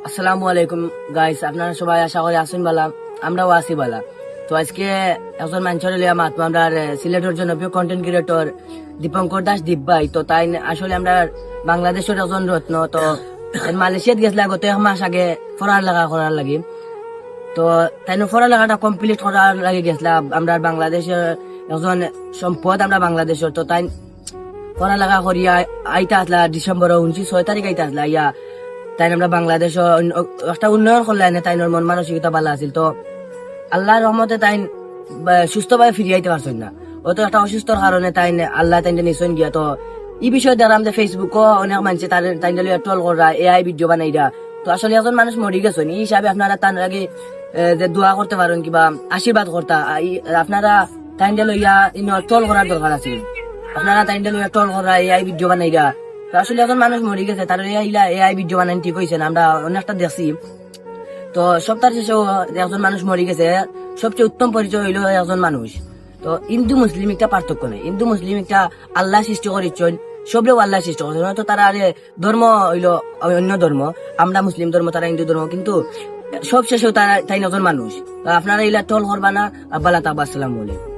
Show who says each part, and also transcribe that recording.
Speaker 1: আসসালামু আলাইকুম গাইস, আপনারা সবাই আশা করি আসুন বালা, আমরাও আছি বালা। তো আজকে একজন মানুষের লিয়া মাতবো আমরা সিলেটের জনপ্রিয় কন্টেন্ট ক্রিয়েটর দীপঙ্কর দাস দীপ ভাই। তো তাই আসলে আমরা বাংলাদেশের একজন রত্ন। তো মালয়েশিয়াত গেছিল গত এক মাস আগে পড়ালেখা করার লাগি। তো তাই পড়ালেখাটা কমপ্লিট করার লাগে গেছিলাম। আমরা বাংলাদেশের একজন সম্পদ, আমরা বাংলাদেশের। তো তাই পড়ালেখা করিয়া আইতা আসলা ডিসেম্বর 6 তারিখ আইতা আসলা ইয়া। তাই আমরা বাংলাদেশ একটা উন্নয়ন করলেন, তাই মন মানসিকতা ভালো আছিল। তো আল্লাহর রহমতে তাই সুস্থভাবে ফিরিয়ে আইতে পারছেন না। ও তো একটা অসুস্থর কারণে তাই আল্লাহ তাই নিশ্চয় গিয়া। তো এই বিষয় দ্বারা আমাদের ফেসবুকও অনেক মানুষ তাই ট্রল করা, এআই ভিডিও বানাইরা। তো আসলে একজন মানুষ মরি গেছেন, এই হিসাবে আপনারা তার আগে যে দোয়া করতে পারেন কিবা আশীর্বাদ করতা আপনারা তাই লইয়া ট্রল করার দরকার আছে। আপনারা তাই লইয়া ট্রল করা, এআই ভিডিও বানাইরা। তো আসলে এখন মানুষ মরে গেছে, তার এআই ভিডিও বানান ঠিক হয়েছে না, আমরা অনেকটা দেখছি। তো সপ্তাহ শেষেও একজন মানুষ মরে গেছে, সবচেয়ে উত্তম পরিচয় হইল একজন মানুষ। তো হিন্দু মুসলিম একটা পার্থক্য নেই, হিন্দু মুসলিম একটা আল্লাহ সৃষ্টি করেছেন, সবরেও আল্লাহ সৃষ্টি করেছেন। হয়তো তারা ধর্ম হইল অন্য ধর্ম, আমরা মুসলিম ধর্ম, তারা হিন্দু ধর্ম, কিন্তু সব শেষেও তারা তাই একজন মানুষ। আপনারা ইলা টল করবা না। আব্বালা তাবা, আসসালামু আলাইকুম।